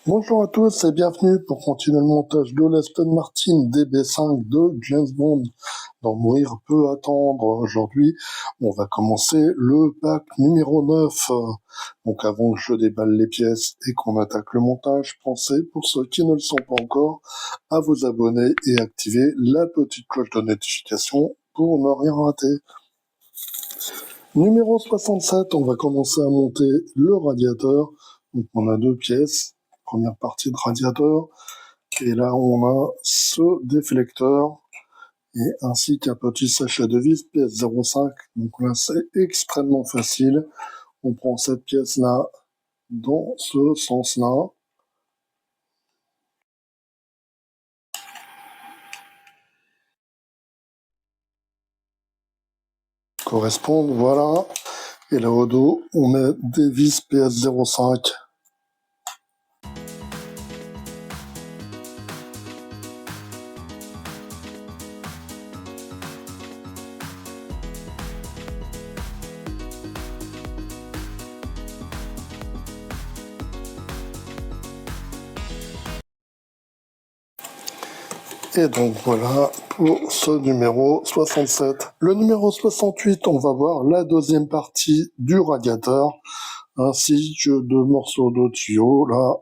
Bonjour à tous et bienvenue pour continuer le montage de l'Aston Martin DB5 de James Bond. Dans Mourir peut attendre, aujourd'hui, on va commencer le pack numéro 9. Donc avant que je déballe les pièces et qu'on attaque le montage, pensez, pour ceux qui ne le sont pas encore, à vous abonner et activer la petite cloche de notification pour ne rien rater. Numéro 67, on va commencer à monter le radiateur. Donc on a deux pièces. Première partie de radiateur, et là on a ce déflecteur et ainsi qu'un petit sachet de vis PS05. Donc là c'est extrêmement facile, on prend cette pièce là dans ce sens là, correspondent, voilà, et là au dos on met des vis PS05. Et donc voilà pour ce numéro 67. Le numéro 68, on va voir la deuxième partie du radiateur, ainsi que deux morceaux de tuyaux, là,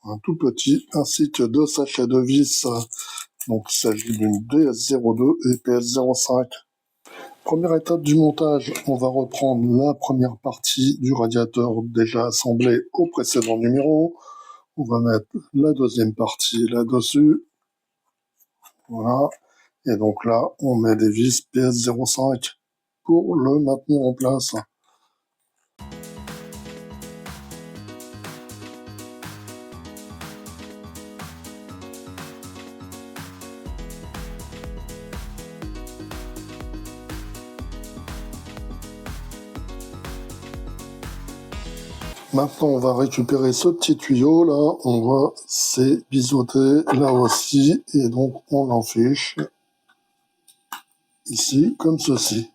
un tout petit, ainsi que deux sachets de vis. Donc il s'agit d'une DS02 et PS05. Première étape du montage, on va reprendre la première partie du radiateur déjà assemblée au précédent numéro. On va mettre la deuxième partie là-dessus. Voilà. Et donc là, on met des vis PS05 pour le maintenir en place. Maintenant, on va récupérer ce petit tuyau là, on voit c'est biseauté là aussi, et donc on l'enfiche ici comme ceci.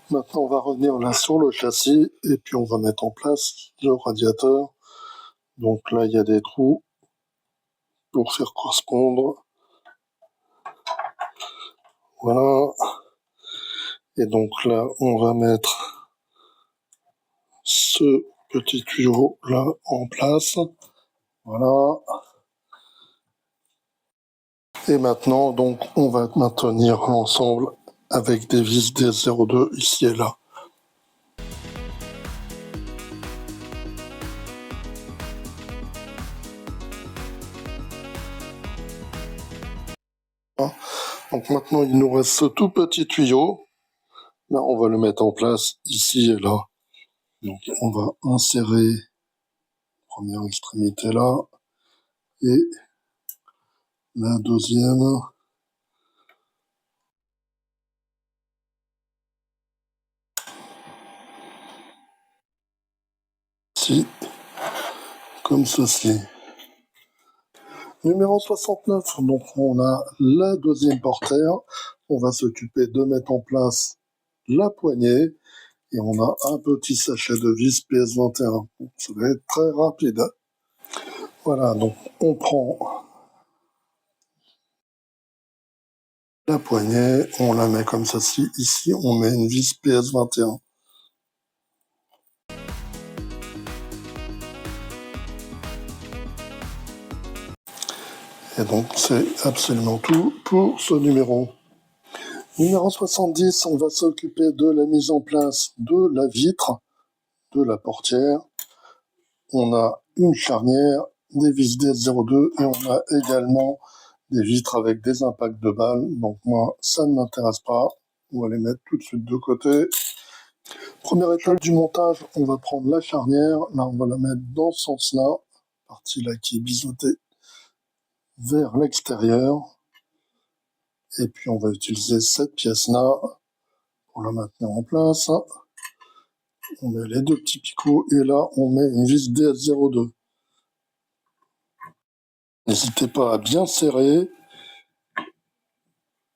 Maintenant, on va revenir là sur le châssis et puis on va mettre en place le radiateur. Donc là, il y a des trous pour faire correspondre. Voilà. Et donc là, on va mettre ce petit tuyau là en place. Voilà. Et maintenant, donc, on va maintenir l'ensemble avec des vis DS02 ici et là. Donc maintenant, il nous reste ce tout petit tuyau. Là, on va le mettre en place ici et là. Donc, on va insérer la première extrémité là et la deuxième. Ici, comme ceci. Numéro 69, donc on a la deuxième portière. On va s'occuper de mettre en place la poignée. Et on a un petit sachet de vis PS21. Ça va être très rapide. Voilà, donc on prend la poignée, on la met comme ceci. Ici, on met une vis PS21. Et donc, c'est absolument tout pour ce numéro. Numéro 70, on va s'occuper de la mise en place de la vitre de la portière. On a une charnière, des vis DS02 et on a également des vitres avec des impacts de balles. Donc moi, ça ne m'intéresse pas. On va les mettre tout de suite de côté. Première étape du montage, on va prendre la charnière. Là, on va la mettre dans ce sens-là. Partie là qui est biseautée vers l'extérieur. Et puis, on va utiliser cette pièce-là pour la maintenir en place. On met les deux petits picots et là, on met une vis DS02. N'hésitez pas à bien serrer,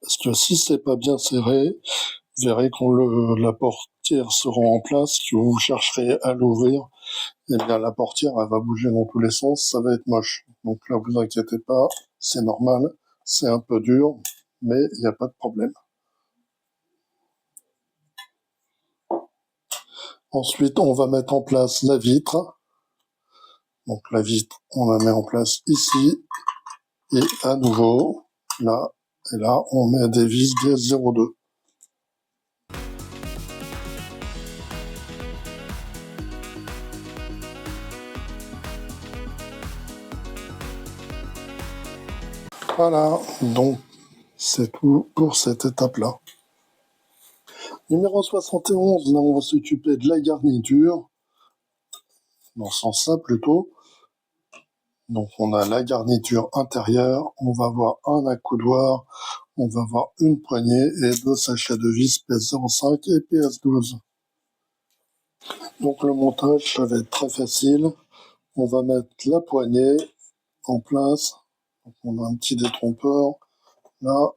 parce que si c'est pas bien serré, vous verrez quand la portière sera en place, que vous chercherez à l'ouvrir, eh bien la portière, elle va bouger dans tous les sens, ça va être moche. Donc là, vous inquiétez pas, c'est normal, c'est un peu dur, mais il n'y a pas de problème. Ensuite, on va mettre en place la vitre. Donc la vitre, on la met en place ici, et à nouveau, là, et là, on met des vis DS02. Voilà, donc c'est tout pour cette étape-là. Numéro 71, là on va s'occuper de la garniture, dans ce sens-là plutôt. Donc on a la garniture intérieure, on va avoir un accoudoir, on va avoir une poignée et deux sachets de vis PS05 et PS12. Donc le montage, ça va être très facile. On va mettre la poignée en place. Donc on a un petit détrompeur. Là,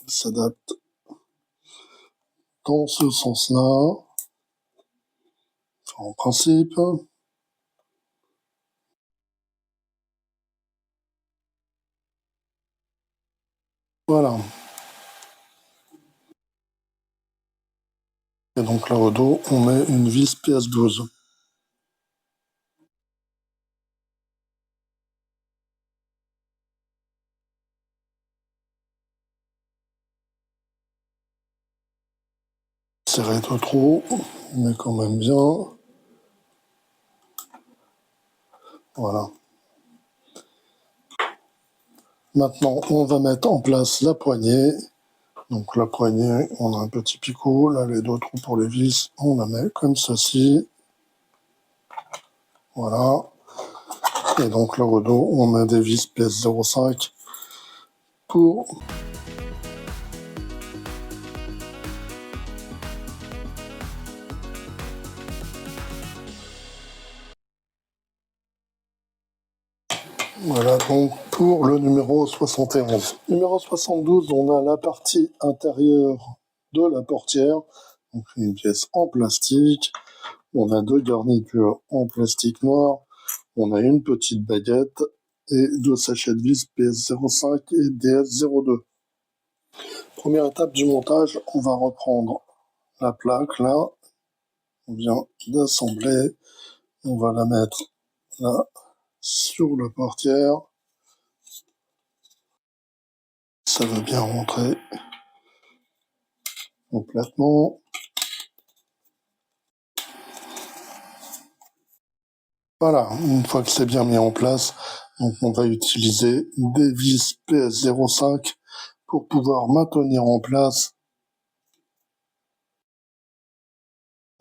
il s'adapte dans ce sens-là. Enfin, en principe. Voilà. Et donc là au dos, on met une vis PS12. Serré de trop, mais quand même bien. Voilà. Maintenant, on va mettre en place la poignée. Donc la poignée, on a un petit picot. Là, les deux trous pour les vis, on la met comme ceci. Voilà. Et donc là au dos, on met des vis PS05 pour... Voilà donc pour le numéro 71. Numéro 72, on a la partie intérieure de la portière. Donc une pièce en plastique. On a deux garnitures en plastique noir. On a une petite baguette et deux sachets de vis PS05 et DS02. Première étape du montage, on va reprendre la plaque là. On vient d'assembler. On va la mettre là sur la portière. Ça va bien rentrer complètement. Voilà, une fois que c'est bien mis en place, donc on va utiliser des vis PS05 pour pouvoir maintenir en place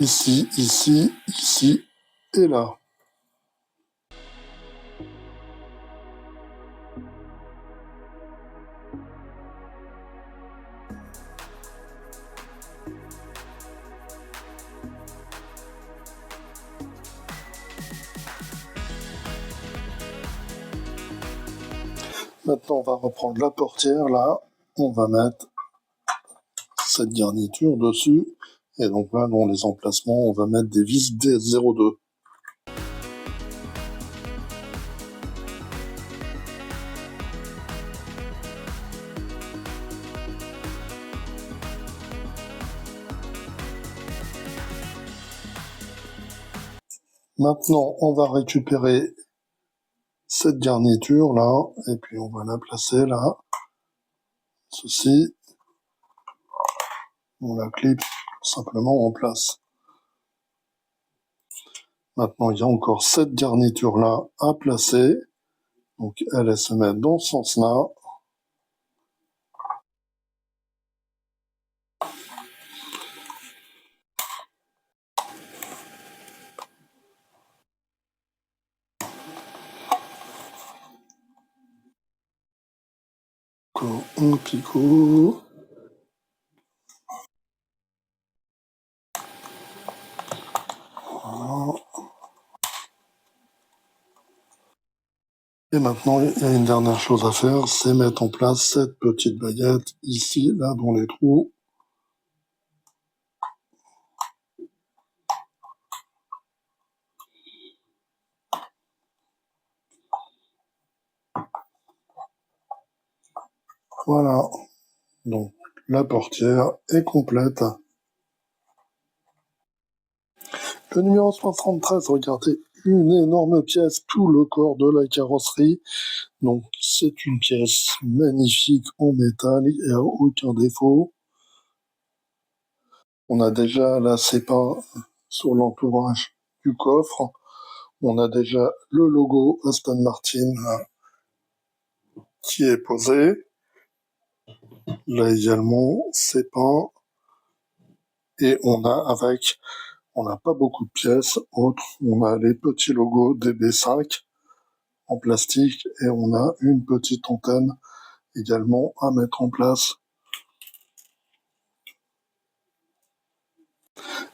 ici, ici, ici et là. Maintenant, on va reprendre la portière là. On va mettre cette garniture dessus. Et donc là, dans les emplacements, on va mettre des vis DS02. Maintenant, on va récupérer cette garniture là, et puis on va la placer là. Ceci, on la clip simplement en place. Maintenant, il y a encore cette garniture là à placer. Donc, elle se met dans ce sens-là. Un picot. Voilà. Et maintenant, il y a une dernière chose à faire, c'est mettre en place cette petite baguette ici, là, dans les trous. Voilà, donc la portière est complète. Le numéro 73, regardez, une énorme pièce, tout le corps de la carrosserie. Donc c'est une pièce magnifique en métal, il n'y a aucun défaut. On a déjà la CEPA sur l'entourage du coffre. On a déjà le logo Aston Martin qui est posé. Là également, CEPA. Et on n'a pas beaucoup de pièces autres. On a les petits logos DB5 en plastique et on a une petite antenne également à mettre en place.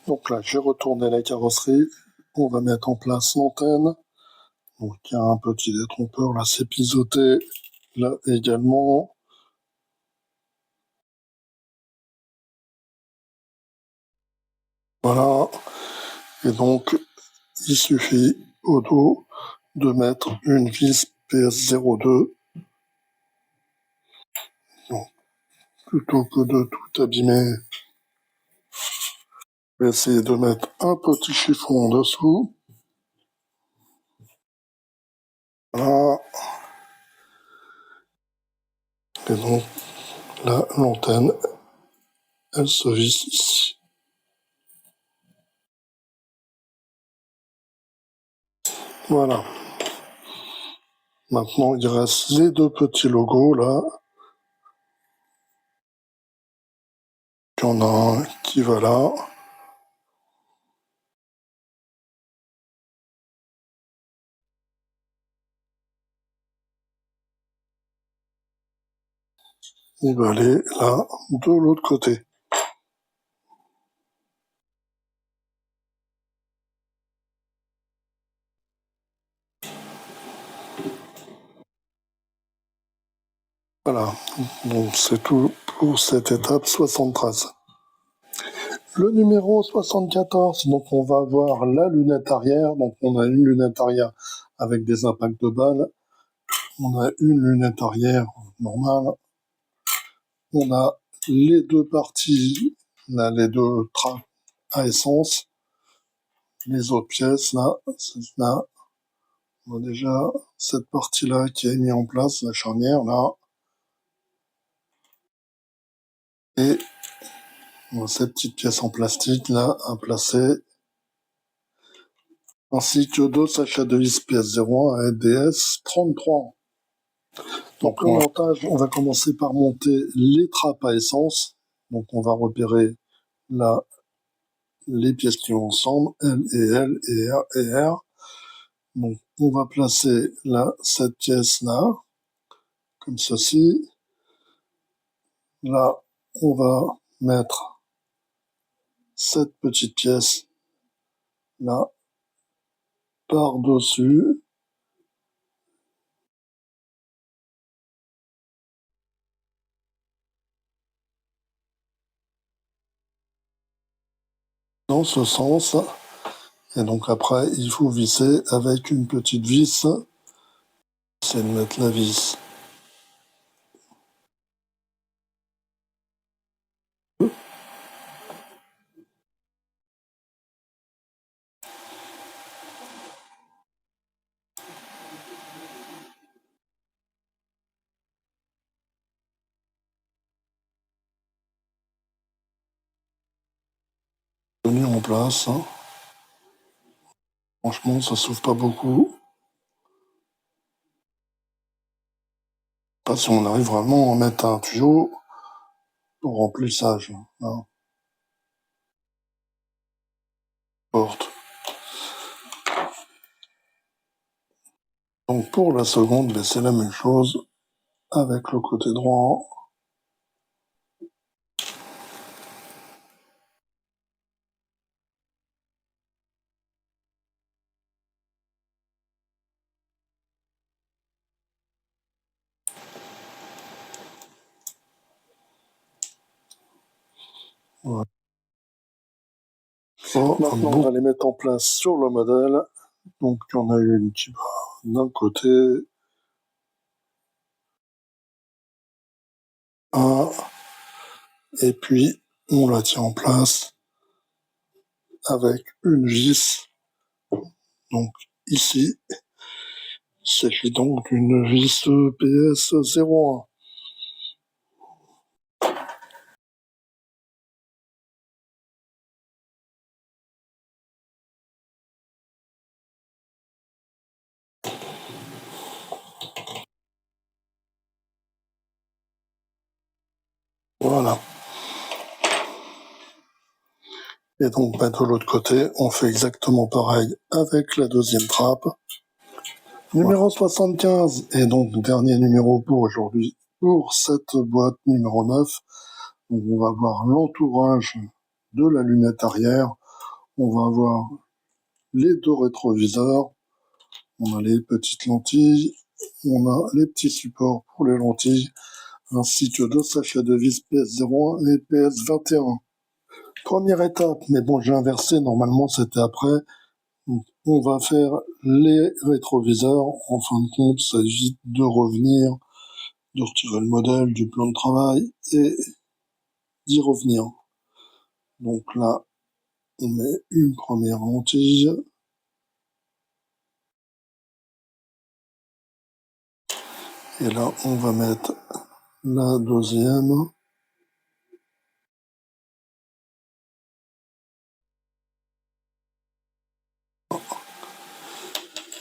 Donc là, j'ai retourné la carrosserie. On va mettre en place l'antenne. Donc il y a un petit détrompeur, là c'est pisoté. Là également. Voilà. Et donc, il suffit au dos de mettre une vis PS02. Donc, plutôt que de tout abîmer, je vais essayer de mettre un petit chiffon en dessous. Voilà. Et donc, là, l'antenne, elle se visse ici. Voilà. Maintenant, il reste les deux petits logos, là. Il y en a un qui va là. Il va aller là, de l'autre côté. Voilà. Donc, c'est tout pour cette étape 73. Le numéro 74, donc on va avoir la lunette arrière. Donc on a une lunette arrière avec des impacts de balles. On a une lunette arrière normale. On a les deux parties, là, les deux trains à essence. Les autres pièces, là, on a déjà cette partie-là qui est mise en place, la charnière, là. Et on a cette petite pièce en plastique, là, à placer. Ainsi que deux sachets de vis PS01 à DS 33. Donc le montage, on va commencer par monter les trappes à essence. Donc on va repérer là les pièces qui vont ensemble, L et L et R et R. Donc on va placer là cette pièce là, comme ceci. Là, on va mettre cette petite pièce là par-dessus. Dans ce sens. Et donc après, il faut visser avec une petite vis. C'est de mettre la vis tenue en place. Franchement, ça s'ouvre pas beaucoup. Pas si on arrive vraiment à mettre un tuyau pour remplissage. Hein, porte. Donc pour la seconde, ben, c'est la même chose avec le côté droit. Voilà. Maintenant, on va les mettre en place sur le modèle. Donc, il y en a une qui va d'un côté, A, et puis on la tient en place avec une vis, donc ici, il s'agit donc d'une vis PS01. Voilà. Et donc de l'autre côté, on fait exactement pareil avec la deuxième trappe. Numéro 75, et donc dernier numéro pour aujourd'hui, pour cette boîte numéro 9. Donc, on va voir l'entourage de la lunette arrière. On va avoir les deux rétroviseurs. On a les petites lentilles. On a les petits supports pour les lentilles, ainsi que deux sachets de vis PS01 et PS21. Première étape, mais bon, j'ai inversé, normalement c'était après. On va faire les rétroviseurs. En fin de compte, il s'agit de revenir, de retirer le modèle du plan de travail et d'y revenir. Donc là, on met une première lentille. Et là, on va mettre la deuxième.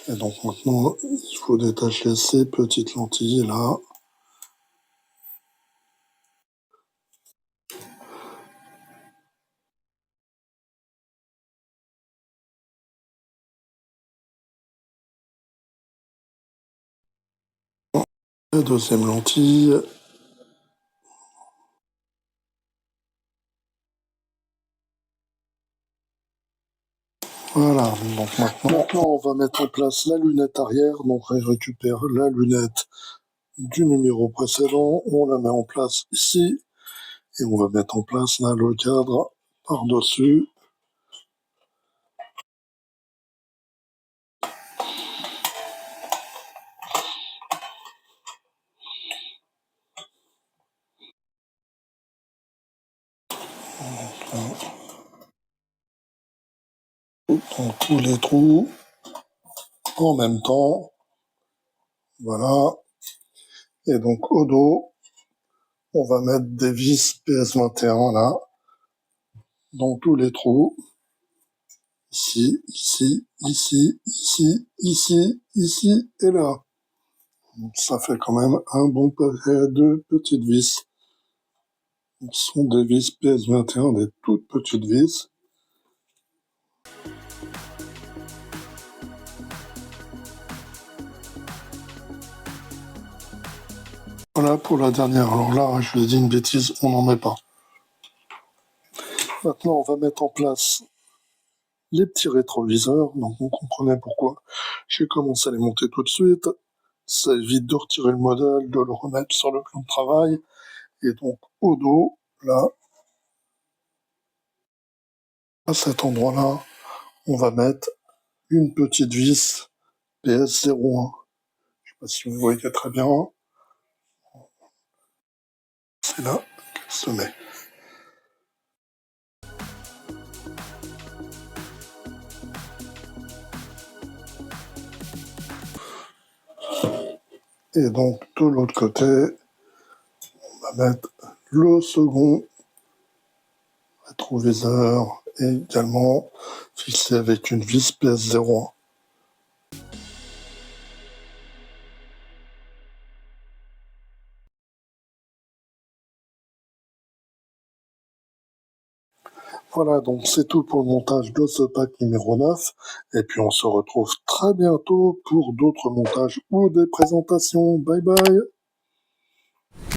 Et donc maintenant, il faut détacher ces petites lentilles là. La deuxième lentille. Voilà, donc maintenant on va mettre en place la lunette arrière, donc on récupère la lunette du numéro précédent, on la met en place ici, et on va mettre en place là le cadre par-dessus. Dans tous les trous, en même temps, voilà. Et donc au dos, on va mettre des vis PS21 là, dans tous les trous. Ici, ici, ici, ici, ici, ici et là. Donc, ça fait quand même un bon paquet de petites vis. Ce sont des vis PS21, des toutes petites vis. Voilà pour la dernière. Alors là, je vous ai dit une bêtise, on n'en met pas. Maintenant, on va mettre en place les petits rétroviseurs. Donc, vous comprenez pourquoi j'ai commencé à les monter tout de suite. Ça évite de retirer le modèle, de le remettre sur le plan de travail. Et donc, au dos, là, à cet endroit-là, on va mettre une petite vis PS01. Je sais pas si vous voyez très bien. C'est là qu'elle se met. Et donc, de l'autre côté, on va mettre le second rétroviseur et également fixé avec une vis PS01. Voilà, donc c'est tout pour le montage de ce pack numéro 9. Et puis on se retrouve très bientôt pour d'autres montages ou des présentations. Bye bye!